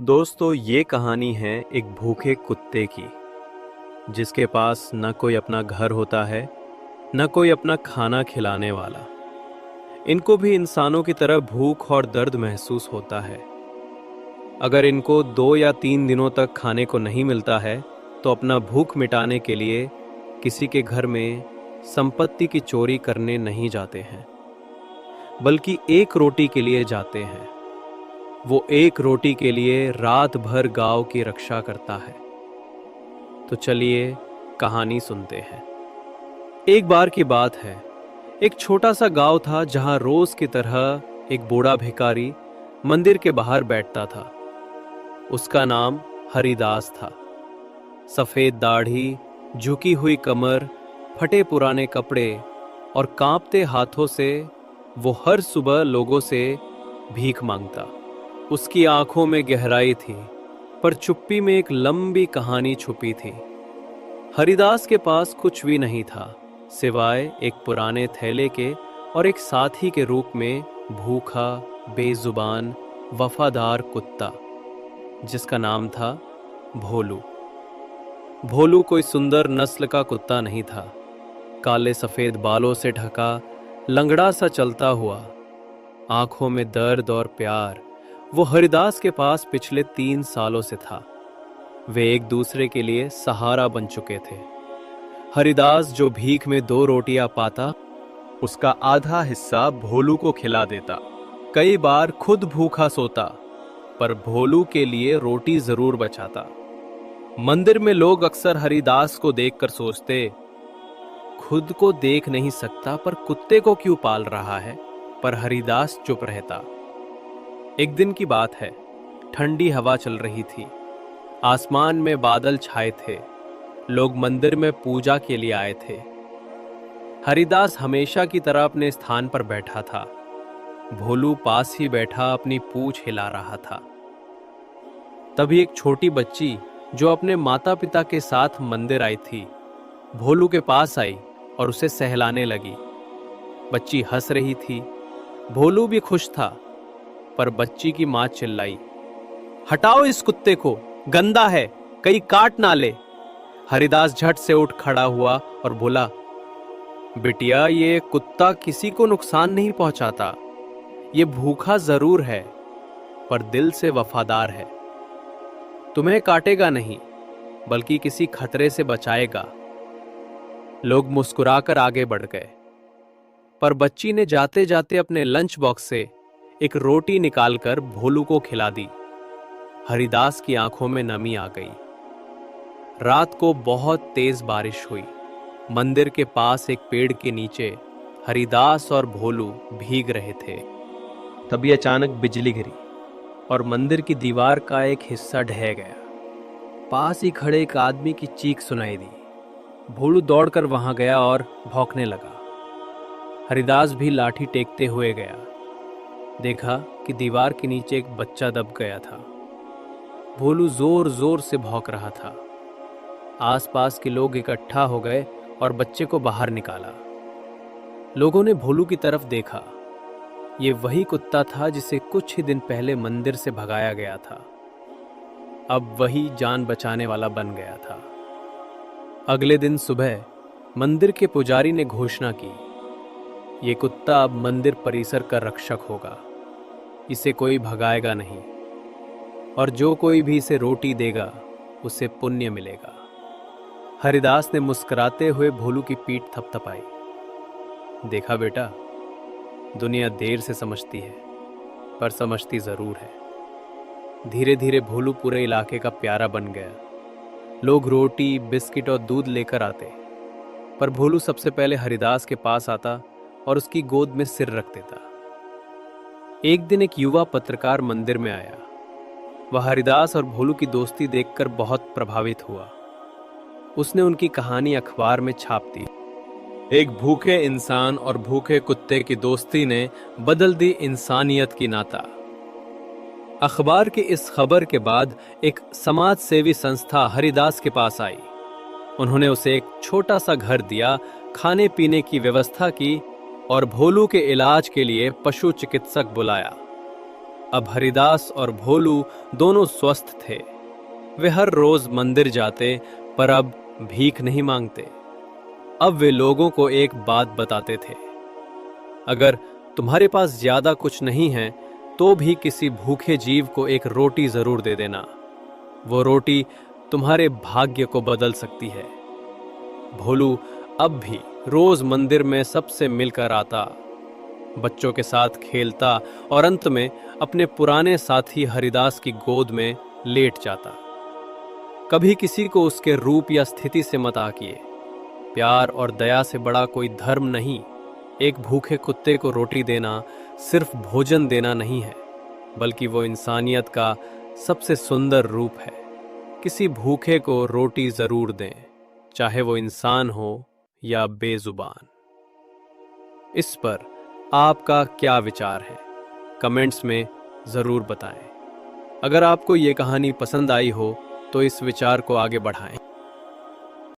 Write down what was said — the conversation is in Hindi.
दोस्तों, ये कहानी है एक भूखे कुत्ते की, जिसके पास न कोई अपना घर होता है, न कोई अपना खाना खिलाने वाला। इनको भी इंसानों की तरह भूख और दर्द महसूस होता है। अगर इनको 2 या 3 दिनों तक खाने को नहीं मिलता है, तो अपना भूख मिटाने के लिए किसी के घर में संपत्ति की चोरी करने नहीं जाते हैं, बल्कि एक रोटी के लिए जाते हैं। वो एक रोटी के लिए रात भर गांव की रक्षा करता है। तो चलिए कहानी सुनते हैं। एक बार की बात है, एक छोटा सा गांव था जहां रोज की तरह एक बूढ़ा भिखारी मंदिर के बाहर बैठता था। उसका नाम हरिदास था। सफेद दाढ़ी, झुकी हुई कमर, फटे पुराने कपड़े और कांपते हाथों से वो हर सुबह लोगों से भीख मांगता। उसकी आंखों में गहराई थी, पर चुप्पी में एक लंबी कहानी छुपी थी। हरिदास के पास कुछ भी नहीं था, सिवाय एक पुराने थैले के और एक साथी के रूप में भूखा, बेजुबान, वफादार कुत्ता, जिसका नाम था भोलू। भोलू कोई सुंदर नस्ल का कुत्ता नहीं था। काले सफेद बालों से ढका, लंगड़ा सा चलता हुआ, आंखों में दर्द और प्यार, वो हरिदास के पास पिछले 3 सालों से था। वे एक दूसरे के लिए सहारा बन चुके थे। हरिदास जो भीख में 2 रोटियां पाता, उसका आधा हिस्सा भोलू को खिला देता। कई बार खुद भूखा सोता, पर भोलू के लिए रोटी जरूर बचाता। मंदिर में लोग अक्सर हरिदास को देखकर सोचते, खुद को देख नहीं सकता पर कुत्ते को क्यों पाल रहा है। पर हरिदास चुप रहता। एक दिन की बात है, ठंडी हवा चल रही थी। आसमान में बादल छाए थे। लोग मंदिर में पूजा के लिए आए थे। हरिदास हमेशा की तरह अपने स्थान पर बैठा था। भोलू पास ही बैठा अपनी पूंछ हिला रहा था। तभी एक छोटी बच्ची जो अपने माता पिता के साथ मंदिर आई थी, भोलू के पास आई और उसे सहलाने लगी। बच्ची हंस रही थी। भोलू भी खुश था, पर बच्ची की मां चिल्लाई, हटाओ इस कुत्ते को, गंदा है, कहीं काट ना ले। हरिदास झट से उठ खड़ा हुआ और बोला, बिटिया, ये कुत्ता किसी को नुकसान नहीं पहुंचाता। ये भूखा जरूर है, पर दिल से वफादार है। तुम्हें काटेगा नहीं, बल्कि किसी खतरे से बचाएगा। लोग मुस्कुराकर आगे बढ़ गए, पर बच्ची ने जाते जाते अपने लंच बॉक्स से एक रोटी निकालकर भोलू को खिला दी। हरिदास की आंखों में नमी आ गई। रात को बहुत तेज बारिश हुई। मंदिर के पास एक पेड़ के नीचे हरिदास और भोलू भीग रहे थे। तभी अचानक बिजली गिरी और मंदिर की दीवार का एक हिस्सा ढह गया। पास ही खड़े एक आदमी की चीख सुनाई दी। भोलू दौड़कर वहां गया और भौंकने लगा। हरिदास भी लाठी टेकते हुए गया। देखा कि दीवार के नीचे एक बच्चा दब गया था। भोलू जोर जोर से भौंक रहा था। आसपास के लोग इकट्ठा हो गए और बच्चे को बाहर निकाला। लोगों ने भोलू की तरफ देखा। ये वही कुत्ता था जिसे कुछ ही दिन पहले मंदिर से भगाया गया था। अब वही जान बचाने वाला बन गया था। अगले दिन सुबह मंदिर के पुजारी ने घोषणा की, ये कुत्ता अब मंदिर परिसर का रक्षक होगा। इसे कोई भगाएगा नहीं, और जो कोई भी इसे रोटी देगा उसे पुण्य मिलेगा। हरिदास ने मुस्कुराते हुए भोलू की पीठ थपथपाई। देखा बेटा, दुनिया देर से समझती है, पर समझती जरूर है। धीरे धीरे भोलू पूरे इलाके का प्यारा बन गया। लोग रोटी, बिस्किट और दूध लेकर आते, पर भोलू सबसे पहले हरिदास के पास आता और उसकी गोद में सिर रख देता। एक दिन एक युवा पत्रकार मंदिर में आया। वह हरिदास और भोलू की दोस्ती देखकर बहुत प्रभावित हुआ। उसने उनकी कहानी अखबार में छाप दी। एक भूखे इंसान और भूखे कुत्ते की दोस्ती ने बदल दी इंसानियत की नाता। अखबार की इस खबर के बाद एक समाज सेवी संस्था हरिदास के पास आई। उन्होंने उसे एक छोटा सा घर दिया, खाने पीने की व्यवस्था की और भोलू के इलाज के लिए पशु चिकित्सक बुलाया। अब हरिदास और भोलू दोनों स्वस्थ थे। वे हर रोज मंदिर जाते, पर अब भीख नहीं मांगते। अब वे लोगों को एक बात बताते थे, अगर तुम्हारे पास ज्यादा कुछ नहीं है तो भी किसी भूखे जीव को एक रोटी जरूर दे देना। वो रोटी तुम्हारे भाग्य को बदल सकती है। भोलू अब भी रोज मंदिर में सबसे मिलकर आता, बच्चों के साथ खेलता और अंत में अपने पुराने साथी हरिदास की गोद में लेट जाता। कभी किसी को उसके रूप या स्थिति से मत आकिए। प्यार और दया से बड़ा कोई धर्म नहीं। एक भूखे कुत्ते को रोटी देना सिर्फ भोजन देना नहीं है, बल्कि वो इंसानियत का सबसे सुंदर रूप है। किसी भूखे को रोटी जरूर दें, चाहे वो इंसान हो या बेजुबान। इस पर आपका क्या विचार है, कमेंट्स में जरूर बताएं। अगर आपको ये कहानी पसंद आई हो तो इस विचार को आगे बढ़ाएं।